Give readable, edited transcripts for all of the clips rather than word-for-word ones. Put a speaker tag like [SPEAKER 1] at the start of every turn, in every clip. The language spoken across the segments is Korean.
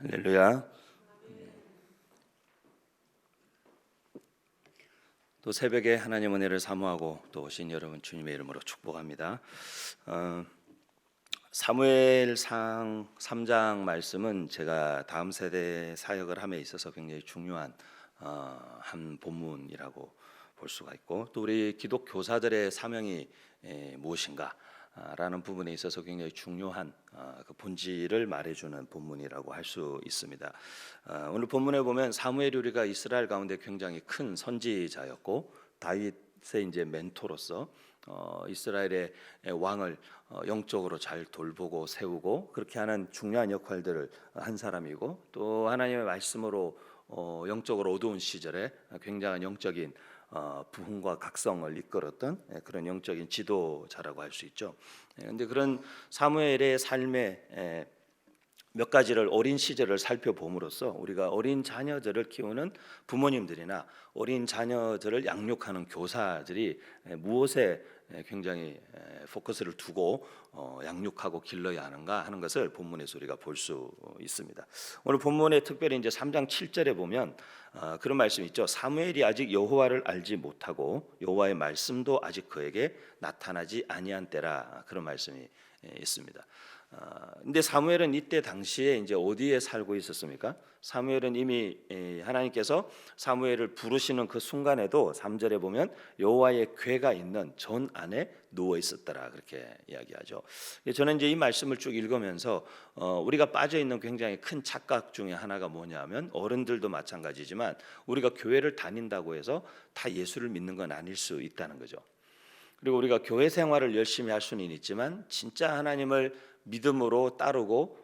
[SPEAKER 1] 할렐루야. 또 새벽에 하나님 은혜를 사모하고 또 오신 여러분 주님의 이름으로 축복합니다. 사무엘상 3장 말씀은 제가 다음 세대 사역을 함에 있어서 굉장히 중요한 한 본문이라고 볼 수가 있고, 또 우리 기독 교사들의 사명이 무엇인가 라는 부분에 있어서 굉장히 중요한 그 본질을 말해주는 본문이라고 할 수 있습니다. 오늘 본문에 보면 사무엘이 우리가 이스라엘 가운데 굉장히 큰 선지자였고, 다윗의 이제 멘토로서 이스라엘의 왕을 영적으로 잘 돌보고 세우고 그렇게 하는 중요한 역할들을 한 사람이고, 또 하나님의 말씀으로 영적으로 어두운 시절에 굉장한 영적인 부흥과 각성을 이끌었던 그런 영적인 지도자라고 할 수 있죠. 그런데 그런 사무엘의 삶의 몇 가지를 어린 시절을 살펴봄으로써 우리가 어린 자녀들을 키우는 부모님들이나 어린 자녀들을 양육하는 교사들이 무엇에 굉장히 포커스를 두고 양육하고 길러야 하는가 하는 것을 본문에서 우리가 볼 수 있습니다. 오늘 본문에 특별히 이제 3장 7절에 보면 그런 말씀이 있죠. 사무엘이 아직 여호와를 알지 못하고 여호와의 말씀도 아직 그에게 나타나지 아니한 때라, 그런 말씀이 있습니다. 근데 사무엘은 이때 당시에 이제 어디에 살고 있었습니까? 사무엘은 이미 하나님께서 사무엘을 부르시는 그 순간에도 3절에 보면 여호와의 궤가 있는 전 안에 누워 있었더라, 그렇게 이야기하죠. 저는 이제 이 말씀을 쭉 읽으면서 우리가 빠져 있는 굉장히 큰 착각 중에 하나가 뭐냐면, 어른들도 마찬가지지만 우리가 교회를 다닌다고 해서 다 예수를 믿는 건 아닐 수 있다는 거죠. 그리고 우리가 교회 생활을 열심히 할 수는 있지만 진짜 하나님을 믿음으로 따르고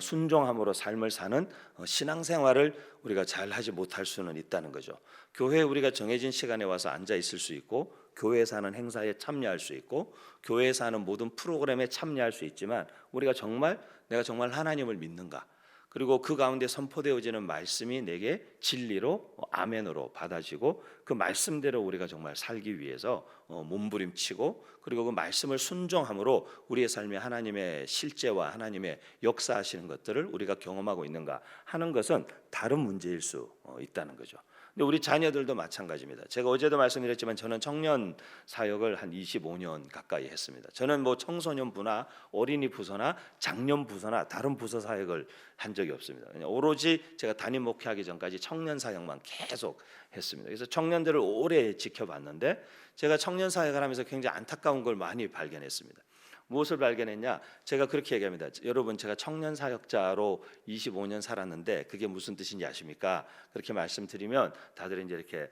[SPEAKER 1] 순종함으로 삶을 사는 신앙생활을 우리가 잘 하지 못할 수는 있다는 거죠. 교회에 우리가 정해진 시간에 와서 앉아 있을 수 있고, 교회에서 하는 행사에 참여할 수 있고, 교회에서 하는 모든 프로그램에 참여할 수 있지만 내가 정말 하나님을 믿는가, 그리고 그 가운데 선포되어지는 말씀이 내게 진리로 아멘으로 받아지고 그 말씀대로 우리가 정말 살기 위해서 몸부림치고, 그리고 그 말씀을 순종함으로 우리의 삶에 하나님의 실제와 하나님의 역사하시는 것들을 우리가 경험하고 있는가 하는 것은 다른 문제일 수 있다는 거죠. 근데 우리 자녀들도 마찬가지입니다. 제가 어제도 말씀드렸지만 저는 청년 사역을 한 25년 가까이 했습니다. 저는 뭐 청소년 부나 어린이 부서나 장년 부서나 다른 부서 사역을 한 적이 없습니다. 그냥 오로지 제가 담임 목회하기 전까지 청년 사역만 계속 했습니다. 그래서 청년들을 오래 지켜봤는데, 제가 청년 사역을 하면서 굉장히 안타까운 걸 많이 발견했습니다. 무엇을 발견했냐? 제가 그렇게 얘기합니다. 여러분, 제가 청년 사역자로 25년 살았는데 그게 무슨 뜻인지 아십니까? 그렇게 말씀드리면 다들 이제 이렇게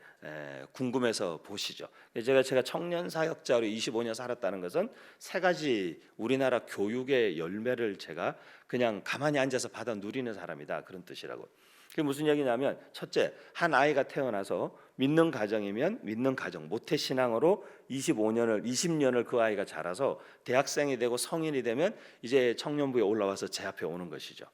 [SPEAKER 1] 궁금해서 보시죠. 제가 청년 사역자로 25년 살았다는 것은 세 가지 우리나라 교육의 열매를 제가 그냥 가만히 앉아서 받아 누리는 사람이다, 그런 뜻이라고. 그게 무슨 얘기냐면, 첫째, 한 아이가 태어나서 믿는 가정이면 믿는 가정, 모태신앙으로 20년을 그 아이가 자라서 대학생이 되고 성인이 되면 이제 청년부에 올라와서 제 앞에 오는 것이죠.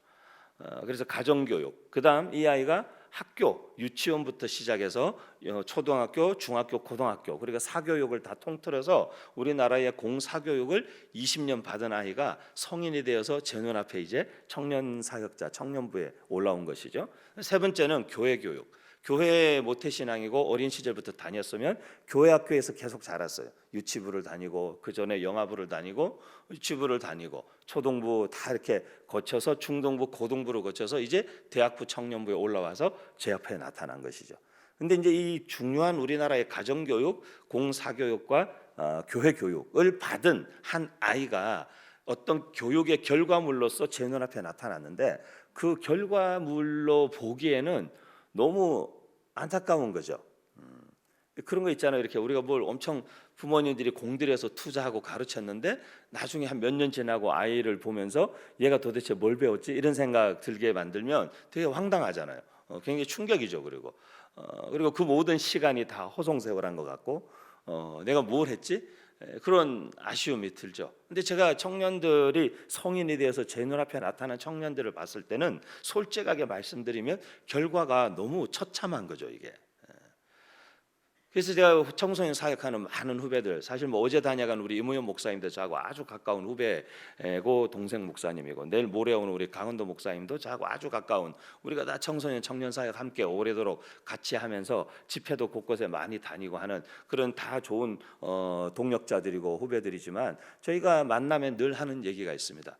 [SPEAKER 1] 그래서 가정교육, 그 다음 이 아이가 학교, 유치원부터 시작해서 초등학교, 중학교, 고등학교, 그리고 사교육을 다 통틀어서 우리나라의 공사교육을 20년 받은 아이가 성인이 되어서 제 눈앞에 이제 청년 사역자, 청년부에 올라온 것이죠. 세 번째는 교회 교육. 교회 모태신앙이고 어린 시절부터 다녔으면 교회 학교에서 계속 자랐어요. 유치부를 다니고 그 전에 영아부를 다니고 유치부를 다니고 초등부 다 이렇게 거쳐서 중등부, 고등부를 거쳐서 이제 대학부 청년부에 올라와서 제 앞에 나타난 것이죠. 근데 이제 이 중요한 우리나라의 가정교육, 공사교육과 교회 교육을 받은 한 아이가 어떤 교육의 결과물로서 제 눈앞에 나타났는데, 그 결과물로 보기에는 너무 안타까운 거죠. 그런 거 있잖아요. 이렇게 우리가 뭘 엄청 부모님들이 공들여서 투자하고 가르쳤는데 나중에 한 몇 년 지나고 아이를 보면서 얘가 도대체 뭘 배웠지? 이런 생각 들게 만들면 되게 황당하잖아요. 굉장히 충격이죠. 그리고 그 모든 시간이 다 허송세월한 것 같고 내가 뭘 했지? 그런 아쉬움이 들죠. 근데 제가 청년들이 성인이 되어서 제 눈앞에 나타난 청년들을 봤을 때는 솔직하게 말씀드리면 결과가 너무 처참한 거죠. 이게 그래서 제가 청소년 사역하는 많은 후배들, 사실 뭐 어제 다녀간 우리 이무현 목사님도 저하고 아주 가까운 후배고 동생 목사님이고, 내일 모레 오는 우리 강원도 목사님도 저하고 아주 가까운, 우리가 다 청소년 청년 사역 함께 오래도록 같이 하면서 집회도 곳곳에 많이 다니고 하는 그런 다 좋은 동력자들이고 후배들이지만, 저희가 만나면 늘 하는 얘기가 있습니다.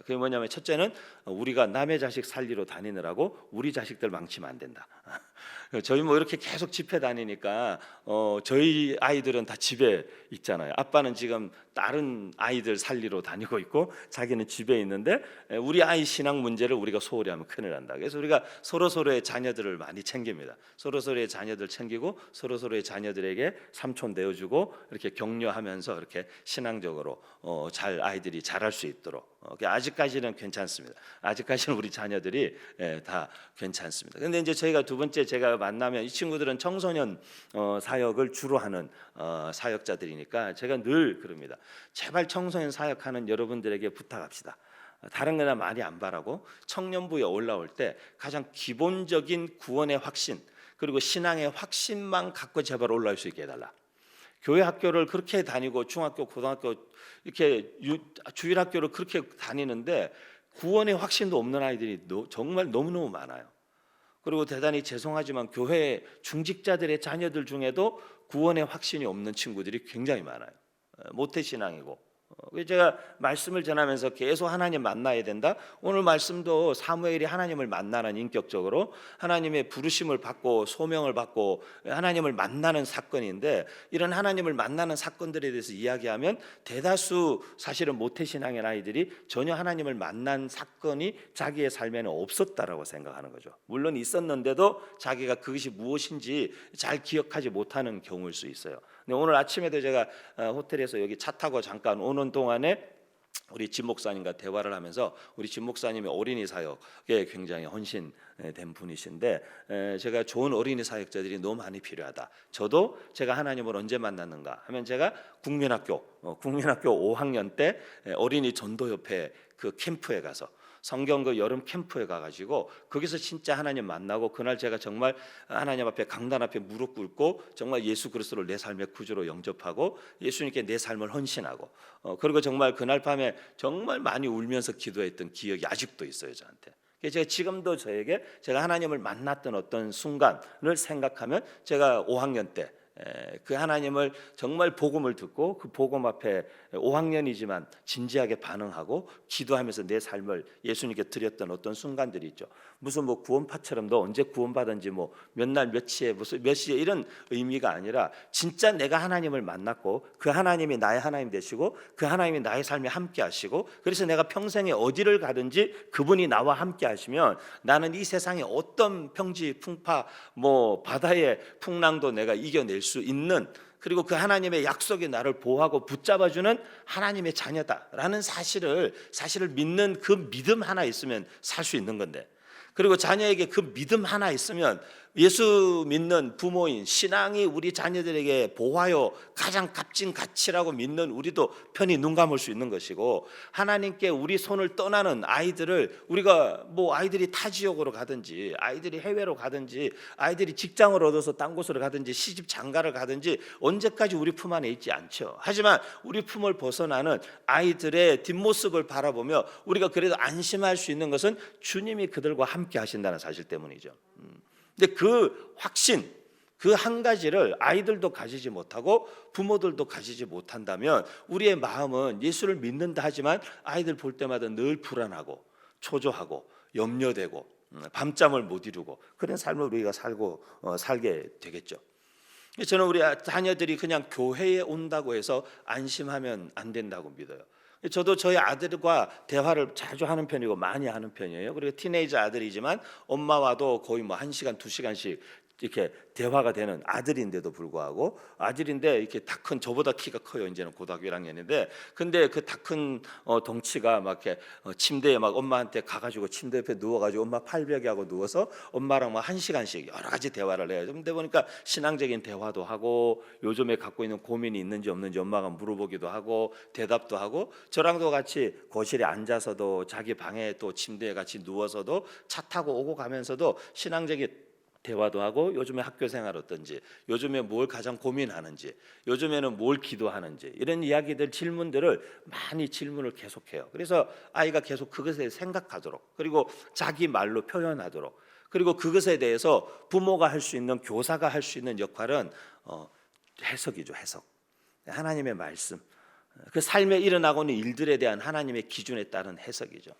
[SPEAKER 1] 그게 뭐냐면, 첫째는 우리가 남의 자식 살리러 다니느라고 우리 자식들 망치면 안 된다. 저희 뭐 이렇게 계속 집회 다니니까 저희 아이들은 다 집에 있잖아요. 아빠는 지금 다른 아이들 살리러 다니고 있고 자기는 집에 있는데, 우리 아이 신앙 문제를 우리가 소홀히 하면 큰일 난다. 그래서 우리가 서로서로의 자녀들을 많이 챙깁니다. 서로서로의 자녀들 챙기고 서로서로의 자녀들에게 삼촌 되어주고 이렇게 격려하면서 이렇게 신앙적으로 잘 아이들이 자랄 수 있도록, 아직까지는 괜찮습니다. 아직까지는 우리 자녀들이 다 괜찮습니다. 근데 이제 저희가 두 번째, 제가 만나면 이 친구들은 청소년 사역을 주로 하는 사역자들이니까 제가 늘 그럽니다. 제발 청소년 사역하는 여러분들에게 부탁합시다. 다른 거나 많이 안 바라고 청년부에 올라올 때 가장 기본적인 구원의 확신, 그리고 신앙의 확신만 갖고 제발 올라올 수 있게 해달라. 교회 학교를 그렇게 다니고 중학교, 고등학교 이렇게 주일학교를 그렇게 다니는데 구원의 확신도 없는 아이들이 정말 너무너무 많아요. 그리고 대단히 죄송하지만 교회 중직자들의 자녀들 중에도 구원의 확신이 없는 친구들이 굉장히 많아요. 모태신앙이고. 제가 말씀을 전하면서 계속 하나님 만나야 된다. 오늘 말씀도 사무엘이 하나님을 만나는, 인격적으로 하나님의 부르심을 받고 소명을 받고 하나님을 만나는 사건인데, 이런 하나님을 만나는 사건들에 대해서 이야기하면 대다수 사실은 모태신앙의 아이들이 전혀 하나님을 만난 사건이 자기의 삶에는 없었다라고 생각하는 거죠. 물론 있었는데도 자기가 그것이 무엇인지 잘 기억하지 못하는 경우일 수 있어요. 근데 오늘 아침에도 제가 호텔에서 여기 차 타고 잠깐 오는 동안에 우리 진 목사님과 대화를 하면서, 우리 진 목사님이 어린이 사역에 굉장히 헌신된 분이신데, 제가 좋은 어린이 사역자들이 너무 많이 필요하다. 저도 제가 하나님을 언제 만났는가 하면, 제가 국민학교 5학년 때 어린이 전도협회 그 캠프에 가서, 성경 그 여름 캠프에 가가지고 거기서 진짜 하나님 만나고, 그날 제가 정말 하나님 앞에, 강단 앞에 무릎 꿇고 정말 예수 그리스도를 내 삶의 구주로 영접하고 예수님께 내 삶을 헌신하고, 그리고 정말 그날 밤에 정말 많이 울면서 기도했던 기억이 아직도 있어요, 저한테. 제가 지금도 저에게 제가 하나님을 만났던 어떤 순간을 생각하면, 제가 5학년 때 그 하나님을 정말 복음을 듣고 그 복음 앞에 5학년이지만 진지하게 반응하고 기도하면서 내 삶을 예수님께 드렸던 어떤 순간들이 있죠. 무슨 뭐 구원파처럼 너 언제 구원받은지 뭐 몇 날 며칠에 무슨 몇 시에 이런 의미가 아니라, 진짜 내가 하나님을 만났고 그 하나님이 나의 하나님 되시고 그 하나님이 나의 삶에 함께 하시고, 그래서 내가 평생에 어디를 가든지 그분이 나와 함께 하시면 나는 이 세상에 어떤 평지 풍파 뭐 바다의 풍랑도 내가 이겨낼 수 있는, 그리고 그 하나님의 약속이 나를 보호하고 붙잡아주는 하나님의 자녀다라는 사실을 믿는 그 믿음 하나 있으면 살 수 있는 건데, 그리고 자녀에게 그 믿음 하나 있으면, 예수 믿는 부모인 신앙이 우리 자녀들에게 보호하여 가장 값진 가치라고 믿는 우리도 편히 눈 감을 수 있는 것이고, 하나님께 우리 손을 떠나는 아이들을, 우리가 뭐 아이들이 타 지역으로 가든지 아이들이 해외로 가든지 아이들이 직장을 얻어서 딴 곳으로 가든지 시집 장가를 가든지 언제까지 우리 품 안에 있지 않죠. 하지만 우리 품을 벗어나는 아이들의 뒷모습을 바라보며 우리가 그래도 안심할 수 있는 것은 주님이 그들과 함께 하신다는 사실 때문이죠. 근데 그 확신, 그 한 가지를 아이들도 가지지 못하고 부모들도 가지지 못한다면, 우리의 마음은 예수를 믿는다 하지만 아이들 볼 때마다 늘 불안하고 초조하고 염려되고 밤잠을 못 이루고 그런 삶을 우리가 살게 되겠죠. 저는 우리 자녀들이 그냥 교회에 온다고 해서 안심하면 안 된다고 믿어요. 저도 저희 아들과 대화를 자주 하는 편이고 많이 하는 편이에요. 그리고 티네이저 아들이지만 엄마와도 거의 뭐 1시간, 2시간씩 이렇게 대화가 되는 아들인데도 불구하고, 아들인데 이렇게 다 큰, 저보다 키가 커요. 이제는 고등학교 1학년인데, 근데 그 다 큰 덩치가 막 이렇게 침대에 막 엄마한테 가가지고 침대 옆에 누워가지고 엄마 팔베개 하고 누워서 엄마랑 막 1시간씩 여러 가지 대화를 해요. 근데 보니까 신앙적인 대화도 하고, 요즘에 갖고 있는 고민이 있는지 없는지 엄마가 물어보기도 하고 대답도 하고, 저랑도 같이 거실에 앉아서도 자기 방에 또 침대에 같이 누워서도 차 타고 오고 가면서도 신앙적인 대화도 하고 요즘에 학교 생활 어떤지, 요즘에 뭘 가장 고민하는지, 요즘에는 뭘 기도하는지 이런 이야기들 질문들을 많이 질문을 계속해요. 그래서 아이가 계속 그것에 생각하도록 그리고 자기 말로 표현하도록 그리고 그것에 대해서 부모가 할 수 있는 교사가 할 수 있는 역할은 해석이죠. 해석. 하나님의 말씀. 그 삶에 일어나고 있는 일들에 대한 하나님의 기준에 따른 해석이죠.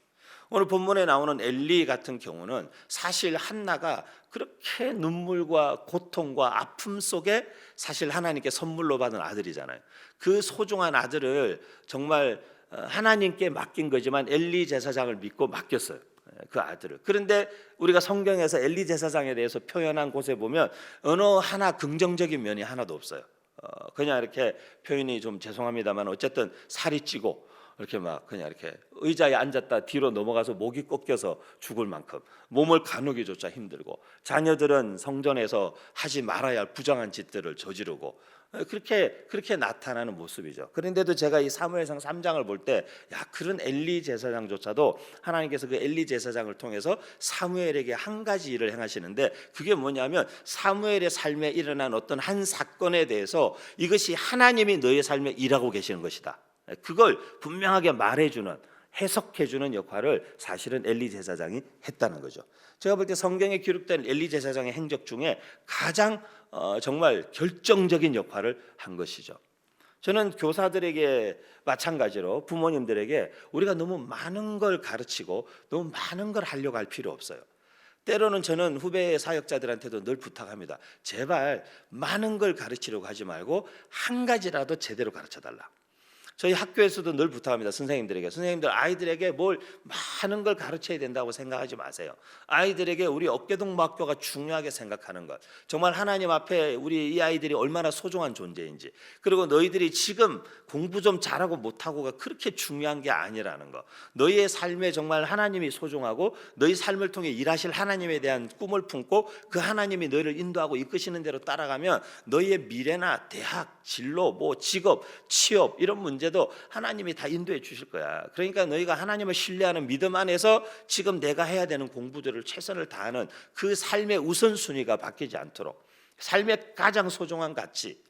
[SPEAKER 1] 오늘 본문에 나오는 엘리 같은 경우는 사실 한나가 그렇게 눈물과 고통과 아픔 속에 사실 하나님께 선물로 받은 아들이잖아요. 그 소중한 아들을 정말 하나님께 맡긴 거지만 엘리 제사장을 믿고 맡겼어요. 그 아들을. 그런데 우리가 성경에서 엘리 제사장에 대해서 표현한 곳에 보면 어느 하나 긍정적인 면이 하나도 없어요. 그냥 이렇게 표현이 좀 죄송합니다만 어쨌든 살이 찌고 이렇게 막 그냥 이렇게 의자에 앉았다 뒤로 넘어가서 목이 꺾여서 죽을 만큼 몸을 가누기조차 힘들고 자녀들은 성전에서 하지 말아야 할 부정한 짓들을 저지르고 그렇게 나타나는 모습이죠. 그런데도 제가 이 사무엘상 3장을 볼 때 야, 그런 엘리 제사장조차도 하나님께서 그 엘리 제사장을 통해서 사무엘에게 한 가지 일을 행하시는데 그게 뭐냐면 사무엘의 삶에 일어난 어떤 한 사건에 대해서 이것이 하나님이 너의 삶에 일하고 계시는 것이다. 그걸 분명하게 말해주는 해석해주는 역할을 사실은 엘리 제사장이 했다는 거죠. 제가 볼 때 성경에 기록된 엘리 제사장의 행적 중에 가장 정말 결정적인 역할을 한 것이죠. 저는 교사들에게 마찬가지로 부모님들에게 우리가 너무 많은 걸 가르치고 너무 많은 걸 하려고 할 필요 없어요. 때로는 저는 후배 사역자들한테도 늘 부탁합니다. 제발 많은 걸 가르치려고 하지 말고 한 가지라도 제대로 가르쳐달라. 저희 학교에서도 늘 부탁합니다. 선생님들 아이들에게 뭘 많은 걸 가르쳐야 된다고 생각하지 마세요. 아이들에게 우리 어깨동무학교가 중요하게 생각하는 것, 정말 하나님 앞에 우리 이 아이들이 얼마나 소중한 존재인지, 그리고 너희들이 지금 공부 좀 잘하고 못하고가 그렇게 중요한 게 아니라는 것, 너희의 삶에 정말 하나님이 소중하고 너희 삶을 통해 일하실 하나님에 대한 꿈을 품고 그 하나님이 너희를 인도하고 이끄시는 대로 따라가면 너희의 미래나 대학, 진로, 직업, 취업 이런 문제도 하나님이 다 인도해 주실 거야. 그러니까 너희가 하나님을 신뢰하는 믿음 안에서 지금 내가 해야 되는 공부들을 최선을 다하는 그 삶의 우선순위가 바뀌지 않도록 삶의 가장 소중한 가치,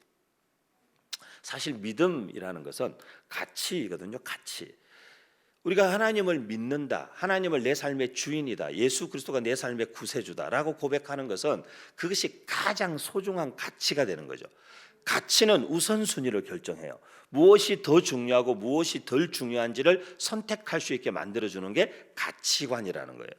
[SPEAKER 1] 사실 믿음이라는 것은 가치이거든요. 가치. 우리가 하나님을 믿는다, 하나님을 내 삶의 주인이다, 예수 그리스도가 내 삶의 구세주다라고 고백하는 것은 그것이 가장 소중한 가치가 되는 거죠. 가치는 우선순위를 결정해요. 무엇이 더 중요하고 무엇이 덜 중요한지를 선택할 수 있게 만들어주는 게 가치관이라는 거예요.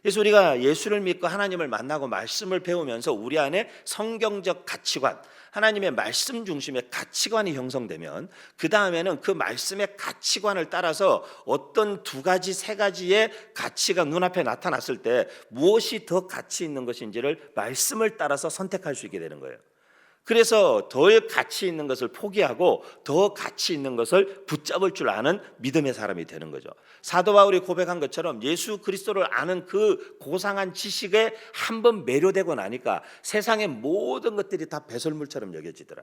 [SPEAKER 1] 그래서 우리가 예수를 믿고 하나님을 만나고 말씀을 배우면서 우리 안에 성경적 가치관, 하나님의 말씀 중심의 가치관이 형성되면 그 다음에는 그 말씀의 가치관을 따라서 어떤 두 가지, 세 가지의 가치가 눈앞에 나타났을 때 무엇이 더 가치 있는 것인지를 말씀을 따라서 선택할 수 있게 되는 거예요. 그래서 덜 가치 있는 것을 포기하고 더 가치 있는 것을 붙잡을 줄 아는 믿음의 사람이 되는 거죠. 사도 바울이 고백한 것처럼 예수 그리스도를 아는 그 고상한 지식에 한번 매료되고 나니까 세상의 모든 것들이 다 배설물처럼 여겨지더라.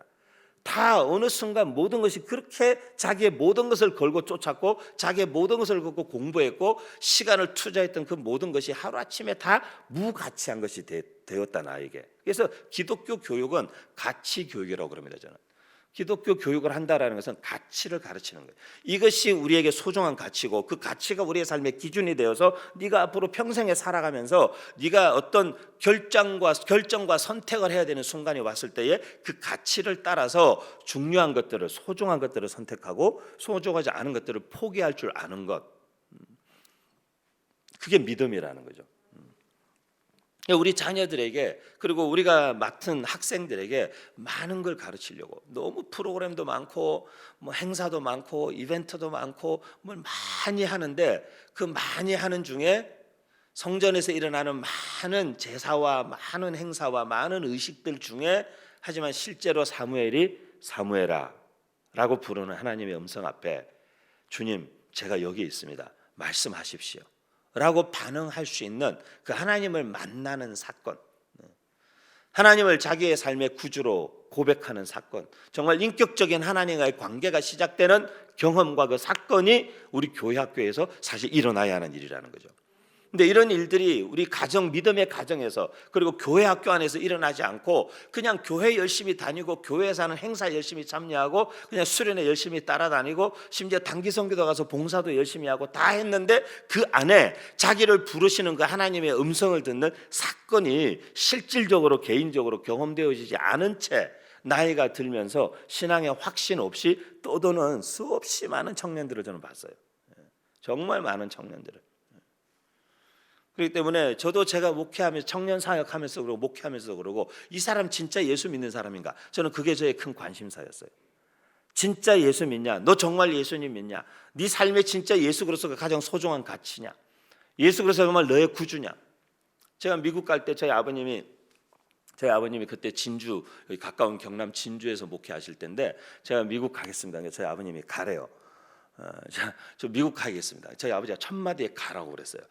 [SPEAKER 1] 다 어느 순간 모든 것이 그렇게 자기의 모든 것을 걸고 쫓았고 자기의 모든 것을 걸고 공부했고 시간을 투자했던 그 모든 것이 하루아침에 다 무가치한 것이 되었다 나에게. 그래서 기독교 교육은 가치 교육이라고 그럽니다. 저는 기독교 교육을 한다라는 것은 가치를 가르치는 거예요. 이것이 우리에게 소중한 가치고 그 가치가 우리의 삶의 기준이 되어서 네가 앞으로 평생에 살아가면서 네가 어떤 결정과 선택을 해야 되는 순간이 왔을 때에 그 가치를 따라서 중요한 것들을, 소중한 것들을 선택하고 소중하지 않은 것들을 포기할 줄 아는 것, 그게 믿음이라는 거죠. 우리 자녀들에게 그리고 우리가 맡은 학생들에게 많은 걸 가르치려고 너무 프로그램도 많고 행사도 많고 이벤트도 많고 뭘 많이 하는데 그 많이 하는 중에 성전에서 일어나는 많은 제사와 많은 행사와 많은 의식들 중에 하지만 실제로 사무엘아 라고 부르는 하나님의 음성 앞에 주님 제가 여기 있습니다. 말씀하십시오 라고 반응할 수 있는 그 하나님을 만나는 사건, 하나님을 자기의 삶의 구주로 고백하는 사건, 정말 인격적인 하나님과의 관계가 시작되는 경험과 그 사건이 우리 교회 학교에서 사실 일어나야 하는 일이라는 거죠. 근데 이런 일들이 우리 가정, 믿음의 가정에서 그리고 교회 학교 안에서 일어나지 않고 그냥 교회 열심히 다니고 교회에서 하는 행사 열심히 참여하고 그냥 수련회 열심히 따라다니고 심지어 단기 선교도 가서 봉사도 열심히 하고 다 했는데 그 안에 자기를 부르시는 그 하나님의 음성을 듣는 사건이 실질적으로 개인적으로 경험되어지지 않은 채 나이가 들면서 신앙의 확신 없이 떠도는 수없이 많은 청년들을 저는 봤어요. 정말 많은 청년들을. 그렇기 때문에 저도 제가 목회하면서 청년 사역하면서 그러고 목회하면서 그러고 이 사람 진짜 예수 믿는 사람인가? 저는 그게 저의 큰 관심사였어요. 진짜 예수 믿냐? 너 정말 예수님 믿냐? 네 삶에 진짜 예수 그리스도가 가장 소중한 가치냐? 예수 그리스도가 정말 너의 구주냐? 제가 미국 갈 때 저희 아버님이 그때 진주, 여기 가까운 경남 진주에서 목회하실 때인데 제가 미국 가겠습니다. 그러니까 저희 아버님이 가래요. 저 미국 가겠습니다. 저희 아버지가 첫마디에 가라고 그랬어요.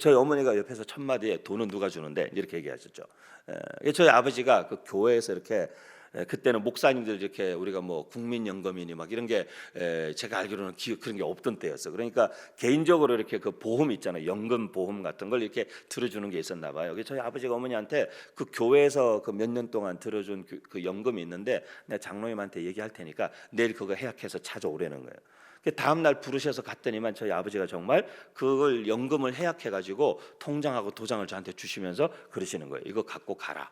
[SPEAKER 1] 저희 어머니가 옆에서 첫마디에 돈은 누가 주는데 이렇게 얘기하셨죠. 저희 아버지가 그 교회에서 이렇게 그때는 목사님들 이렇게 우리가 뭐 국민연금이니 막 이런 게 제가 알기로는 그런 게 없던 때였어. 그러니까 개인적으로 이렇게 그 보험 있잖아요. 연금 보험 같은 걸 이렇게 들어주는 게 있었나 봐요. 저희 아버지가 어머니한테 그 교회에서 그 몇 년 동안 들어준 그 연금이 있는데 내가 장로님한테 얘기할 테니까 내일 그거 해약해서 찾아오라는 거예요. 다음 날 부르셔서 갔더니만 저희 아버지가 정말 그걸 연금을 해약해가지고 통장하고 도장을 저한테 주시면서 그러시는 거예요. 이거 갖고 가라.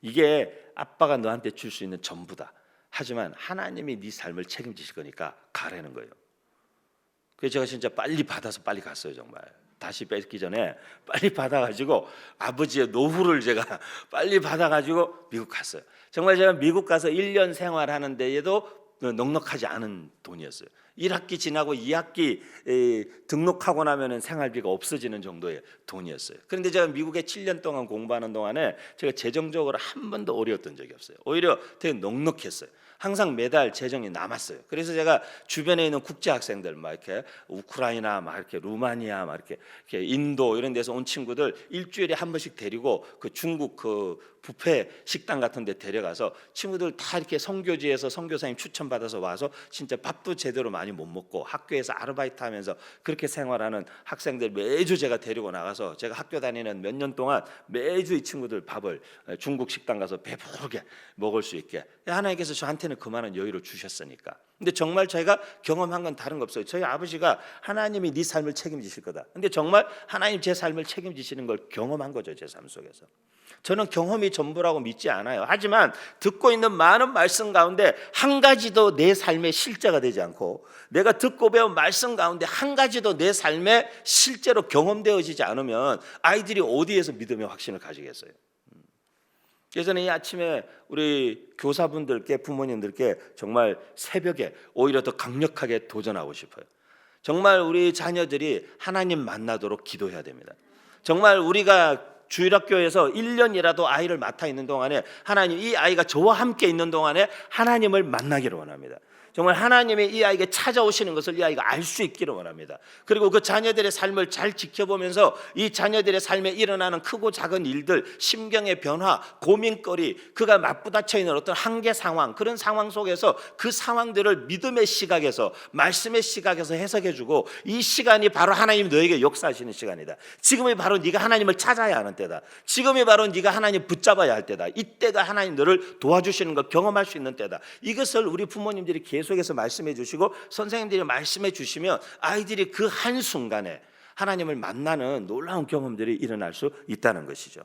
[SPEAKER 1] 이게 아빠가 너한테 줄 수 있는 전부다. 하지만 하나님이 네 삶을 책임지실 거니까 가라는 거예요. 그래서 제가 진짜 빨리 받아서 빨리 갔어요. 정말 다시 뺏기 전에 빨리 받아가지고 아버지의 노후를 제가 빨리 받아가지고 미국 갔어요. 정말 제가 미국 가서 1년 생활하는 데에도 넉넉하지 않은 돈이었어요. 1학기 지나고 2학기 등록하고 나면은 생활비가 없어지는 정도의 돈이었어요. 그런데 제가 미국에 7년 동안 공부하는 동안에 제가 재정적으로 한 번도 어려웠던 적이 없어요. 오히려 되게 넉넉했어요. 항상 매달 재정이 남았어요. 그래서 제가 주변에 있는 국제 학생들 막 이렇게 우크라이나 막 이렇게 루마니아 막 이렇게 인도 이런 데서 온 친구들 일주일에 한 번씩 데리고 그 중국 그 뷔페 식당 같은 데 데려가서 친구들 다 이렇게 선교지에서 선교사님 추천받아서 와서 진짜 밥도 제대로 많이 못 먹고 학교에서 아르바이트 하면서 그렇게 생활하는 학생들 매주 제가 데리고 나가서 제가 학교 다니는 몇 년 동안 매주 이 친구들 밥을 중국 식당 가서 배부르게 먹을 수 있게 하나님께서 저한테는 그만한 여유를 주셨으니까. 근데 정말 저희가 경험한 건 다른 거 없어요. 저희 아버지가 하나님이 네 삶을 책임지실 거다. 근데 정말 하나님 제 삶을 책임지시는 걸 경험한 거죠. 제 삶 속에서. 저는 경험이 전부라고 믿지 않아요. 하지만 듣고 있는 많은 말씀 가운데 한 가지도 내 삶의 실제가 되지 않고 내가 듣고 배운 말씀 가운데 한 가지도 내 삶에 실제로 경험되어지지 않으면 아이들이 어디에서 믿음의 확신을 가지겠어요? 그래서 이 아침에 우리 교사분들께 부모님들께 정말 새벽에 오히려 더 강력하게 도전하고 싶어요. 정말 우리 자녀들이 하나님 만나도록 기도해야 됩니다. 정말 우리가 주일학교에서 1년이라도 아이를 맡아 있는 동안에 하나님 이 아이가 저와 함께 있는 동안에 하나님을 만나기를 원합니다. 정말 하나님이 이 아이에게 찾아오시는 것을 이 아이가 알 수 있기를 원합니다. 그리고 그 자녀들의 삶을 잘 지켜보면서 이 자녀들의 삶에 일어나는 크고 작은 일들, 심경의 변화, 고민거리, 그가 맞부딪혀 있는 어떤 한계 상황, 그런 상황 속에서 그 상황들을 믿음의 시각에서 말씀의 시각에서 해석해주고 이 시간이 바로 하나님 너에게 역사하시는 시간이다. 지금이 바로 네가 하나님을 찾아야 하는 때다. 지금이 바로 네가 하나님 붙잡아야 할 때다. 이때가 하나님 너를 도와주시는 걸 경험할 수 있는 때다. 이것을 우리 부모님들이 계속해서 말씀해 주시고 선생님들이 말씀해 주시면 아이들이 그 한순간에 하나님을 만나는 놀라운 경험들이 일어날 수 있다는 것이죠.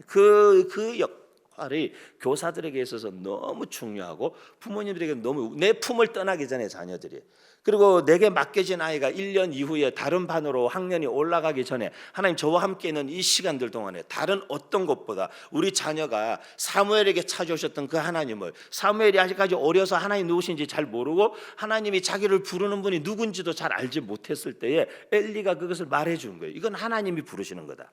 [SPEAKER 1] 그 역할이 교사들에게 있어서 너무 중요하고 부모님들에게 너무 내 품을 떠나기 전에 자녀들이 그리고 내게 맡겨진 아이가 1년 이후에 다른 반으로 학년이 올라가기 전에 하나님 저와 함께 있는 이 시간들 동안에 다른 어떤 것보다 우리 자녀가 사무엘에게 찾아오셨던 그 하나님을 사무엘이 아직까지 어려서 하나님 누구신지 잘 모르고 하나님이 자기를 부르는 분이 누군지도 잘 알지 못했을 때에 엘리가 그것을 말해준 거예요. 이건 하나님이 부르시는 거다.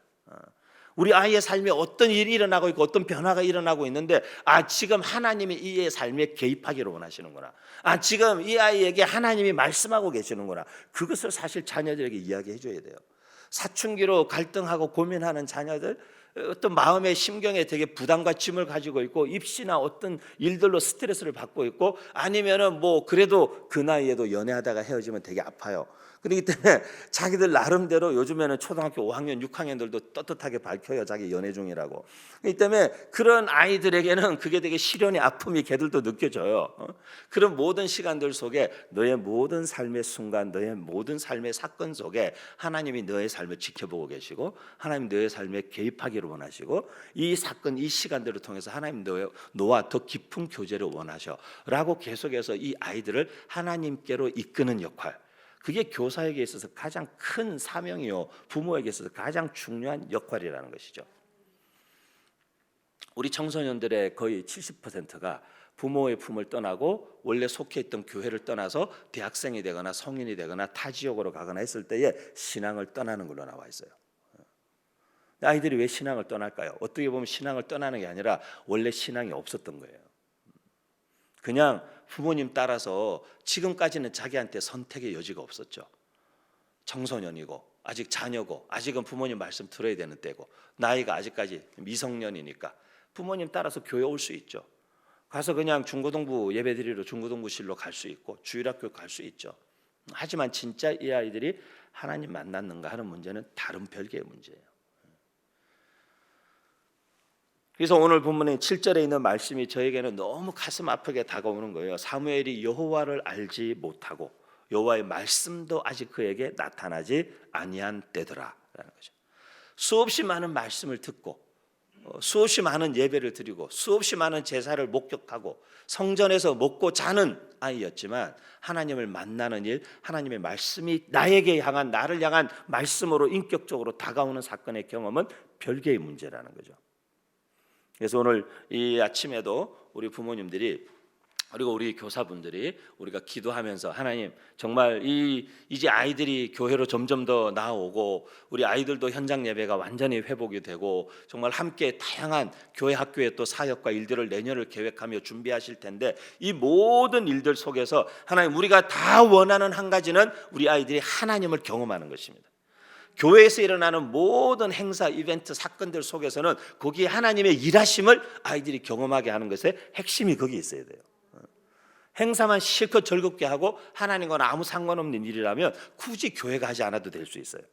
[SPEAKER 1] 우리 아이의 삶에 어떤 일이 일어나고 있고 어떤 변화가 일어나고 있는데 지금 하나님이 이의 삶에 개입하기를 원하시는구나. 지금 이 아이에게 하나님이 말씀하고 계시는구나. 그것을 사실 자녀들에게 이야기해 줘야 돼요. 사춘기로 갈등하고 고민하는 자녀들 어떤 마음의 심경에 되게 부담과 짐을 가지고 있고 입시나 어떤 일들로 스트레스를 받고 있고 아니면은 뭐 그래도 그 나이에도 연애하다가 헤어지면 되게 아파요. 그렇기 때문에 자기들 나름대로 요즘에는 초등학교 5학년, 6학년들도 떳떳하게 밝혀요. 자기 연애 중이라고. 그렇기 때문에 그런 아이들에게는 그게 되게 시련의 아픔이 걔들도 느껴져요. 그런 모든 시간들 속에 너의 모든 삶의 순간, 너의 모든 삶의 사건 속에 하나님이 너의 삶을 지켜보고 계시고 하나님 너의 삶에 개입하기를 원하시고 이 사건, 이 시간들을 통해서 하나님 너와 더 깊은 교제를 원하셔라고 계속해서 이 아이들을 하나님께로 이끄는 역할, 그게 교사에게 있어서 가장 큰 사명이요 부모에게 있어서 가장 중요한 역할이라는 것이죠. 우리 청소년들의 거의 70%가 부모의 품을 떠나고 원래 속해 있던 교회를 떠나서 대학생이 되거나 성인이 되거나 타 지역으로 가거나 했을 때에 신앙을 떠나는 걸로 나와 있어요. 아이들이 왜 신앙을 떠날까요? 어떻게 보면 신앙을 떠나는 게 아니라 원래 신앙이 없었던 거예요. 그냥 부모님 따라서 지금까지는 자기한테 선택의 여지가 없었죠. 청소년이고 아직 자녀고 아직은 부모님 말씀 들어야 되는 때고 나이가 아직까지 미성년이니까 부모님 따라서 교회 올 수 있죠. 가서 그냥 중고등부 예배드리러 중고등부실로 갈 수 있고 주일학교 갈 수 있죠. 하지만 진짜 이 아이들이 하나님 만났는가 하는 문제는 다른 별개의 문제예요. 그래서 오늘 본문의 7절에 있는 말씀이 저에게는 너무 가슴 아프게 다가오는 거예요. 사무엘이 여호와를 알지 못하고 여호와의 말씀도 아직 그에게 나타나지 아니한 때더라라는 거죠. 수없이 많은 말씀을 듣고 수없이 많은 예배를 드리고 수없이 많은 제사를 목격하고 성전에서 먹고 자는 아이였지만 하나님을 만나는 일, 하나님의 말씀이 나에게 향한 나를 향한 말씀으로 인격적으로 다가오는 사건의 경험은 별개의 문제라는 거죠. 그래서 오늘 이 아침에도 우리 부모님들이 그리고 우리 교사분들이 우리가 기도하면서 하나님 정말 이제 아이들이 교회로 점점 더 나오고 우리 아이들도 현장 예배가 완전히 회복이 되고 정말 함께 다양한 교회 학교의 또 사역과 일들을 내년을 계획하며 준비하실 텐데 이 모든 일들 속에서 하나님 우리가 다 원하는 한 가지는 우리 아이들이 하나님을 경험하는 것입니다. 교회에서 일어나는 모든 행사, 이벤트, 사건들 속에서는 거기에 하나님의 일하심을 아이들이 경험하게 하는 것의 핵심이 거기에 있어야 돼요. 행사만 실컷 즐겁게 하고 하나님과는 아무 상관없는 일이라면 굳이 교회 가지 않아도 될 수 있어요.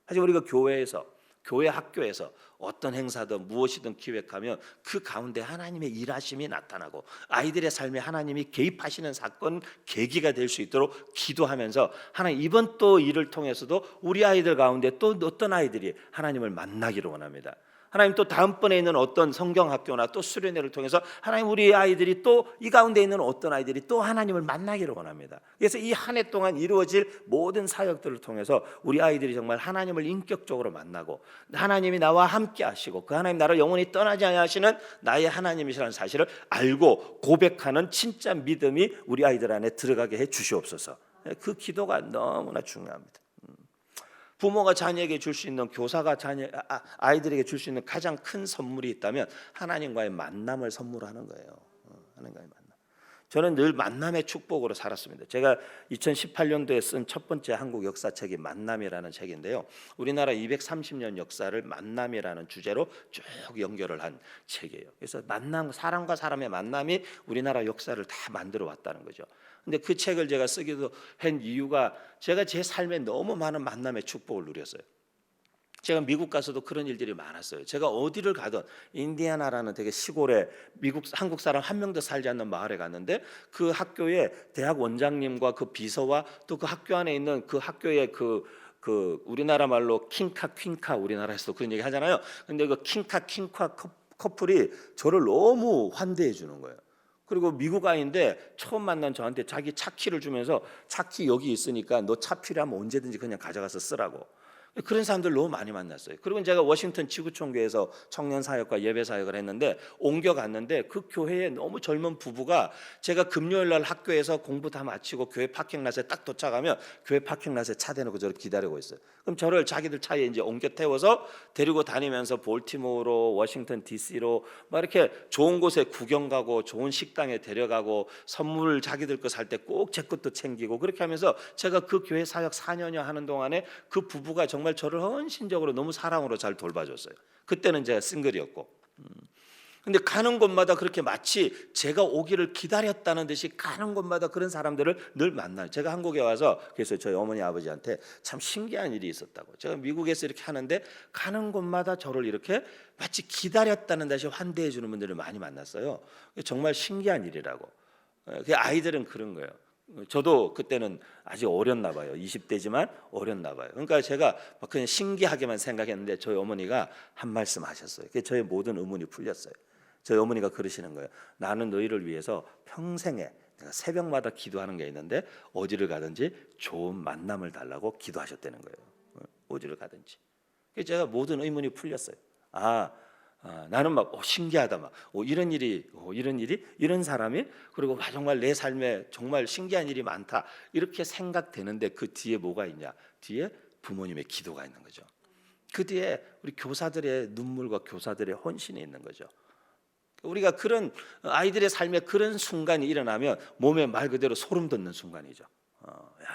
[SPEAKER 1] 하지만 우리가 교회에서 교회 학교에서 어떤 행사든 무엇이든 기획하면 그 가운데 하나님의 일하심이 나타나고 아이들의 삶에 하나님이 개입하시는 사건 계기가 될 수 있도록 기도하면서 하나님 이번 또 일을 통해서도 우리 아이들 가운데 또 어떤 아이들이 하나님을 만나기를 원합니다. 하나님 또 다음번에 있는 어떤 성경학교나 또 수련회를 통해서 하나님 우리 아이들이 또 이 가운데 있는 어떤 아이들이 또 하나님을 만나기를 원합니다. 그래서 이 한 해 동안 이루어질 모든 사역들을 통해서 우리 아이들이 정말 하나님을 인격적으로 만나고 하나님이 나와 함께 하시고 그 하나님 나를 영원히 떠나지 아니하시는 나의 하나님이시라는 사실을 알고 고백하는 진짜 믿음이 우리 아이들 안에 들어가게 해 주시옵소서. 그 기도가 너무나 중요합니다. 부모가 자녀에게 줄 수 있는 교사가 아이들에게 줄 수 있는 가장 큰 선물이 있다면 하나님과의 만남을 선물하는 거예요. 하나님과의 만남. 저는 늘 만남의 축복으로 살았습니다. 제가 2018년도에 쓴 첫 번째 한국 역사책이 만남이라는 책인데요. 우리나라 230년 역사를 만남이라는 주제로 쭉 연결을 한 책이에요. 그래서 만남, 사람과 사람의 만남이 우리나라 역사를 다 만들어 왔다는 거죠. 근데 그 책을 제가 쓰기도 한 이유가 제가 제 삶에 너무 많은 만남의 축복을 누렸어요. 제가 미국 가서도 그런 일들이 많았어요. 제가 어디를 가든 인디애나라는 되게 시골에 한국 사람 한 명도 살지 않는 마을에 갔는데 그 학교의 대학 원장님과 그 비서와 또 그 학교 안에 있는 그 학교의 그 우리나라 말로 킹카 퀸카 우리나라에서 그런 얘기 하잖아요. 근데 그 킹카 퀸카 커플이 저를 너무 환대해 주는 거예요. 그리고 미국 아이인데 처음 만난 저한테 자기 차키를 주면서 차키 여기 있으니까 너 차 필요하면 언제든지 그냥 가져가서 쓰라고. 그런 사람들 너무 많이 만났어요. 그리고 제가 워싱턴 지구촌교회에서 청년 사역과 예배 사역을 했는데 옮겨갔는데 그 교회에 너무 젊은 부부가 제가 금요일 날 학교에서 공부 다 마치고 교회 파킹랏에 딱 도착하면 교회 파킹랏에 차 대놓고 저를 기다리고 있어요. 그럼 저를 자기들 차에 이제 옮겨 태워서 데리고 다니면서 볼티모어로 워싱턴 DC로 막 이렇게 좋은 곳에 구경 가고 좋은 식당에 데려가고 선물 자기들 거 살 때 꼭 제 것도 챙기고 그렇게 하면서 제가 그 교회 사역 4년여 하는 동안에 그 부부가 정말 정말 저를 헌신적으로 너무 사랑으로 잘 돌봐줬어요. 그때는 제가 싱글이었고. 근데 가는 곳마다 그렇게 마치 제가 오기를 기다렸다는 듯이 가는 곳마다 그런 사람들을 늘 만나요. 제가 한국에 와서 그래서 저희 어머니 아버지한테 참 신기한 일이 있었다고. 제가 미국에서 이렇게 하는데 가는 곳마다 저를 이렇게 마치 기다렸다는 듯이 환대해 주는 분들을 많이 만났어요. 정말 신기한 일이라고. 그 아이들은 그런 거예요. 저도 그때는 아직 어렸나 봐요. 20대지만 어렸나 봐요. 그러니까 제가 막 그냥 신기하게만 생각했는데 저희 어머니가 한 말씀 하셨어요. 그게 저의 모든 의문이 풀렸어요. 저희 어머니가 그러시는 거예요. 나는 너희를 위해서 평생에 내가 새벽마다 기도하는 게 있는데 어디를 가든지 좋은 만남을 달라고 기도하셨다는 거예요. 어디를 가든지. 그래서 제가 모든 의문이 풀렸어요. 나는 막 신기하다 막 이런 일이 이런 사람이 그리고 정말 내 삶에 정말 신기한 일이 많다 이렇게 생각되는데 그 뒤에 뭐가 있냐? 뒤에 부모님의 기도가 있는 거죠. 그 뒤에 우리 교사들의 눈물과 교사들의 헌신이 있는 거죠. 우리가 그런 아이들의 삶에 그런 순간이 일어나면 몸에 말 그대로 소름 돋는 순간이죠.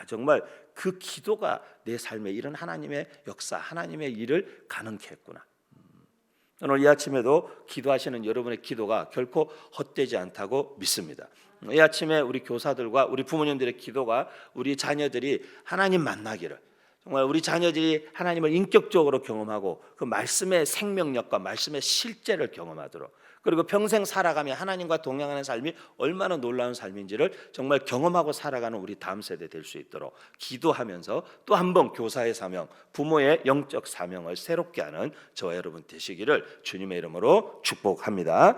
[SPEAKER 1] 정말 그 기도가 내 삶에 이런 하나님의 역사, 하나님의 일을 가능케 했구나. 오늘 이 아침에도 기도하시는 여러분의 기도가 결코 헛되지 않다고 믿습니다. 이 아침에 우리 교사들과 우리 부모님들의 기도가 우리 자녀들이 하나님 만나기를 정말 우리 자녀들이 하나님을 인격적으로 경험하고 그 말씀의 생명력과 말씀의 실제를 경험하도록 그리고 평생 살아가며 하나님과 동행하는 삶이 얼마나 놀라운 삶인지를 정말 경험하고 살아가는 우리 다음 세대 될 수 있도록 기도하면서 또 한 번 교사의 사명, 부모의 영적 사명을 새롭게 하는 저와 여러분 되시기를 주님의 이름으로 축복합니다.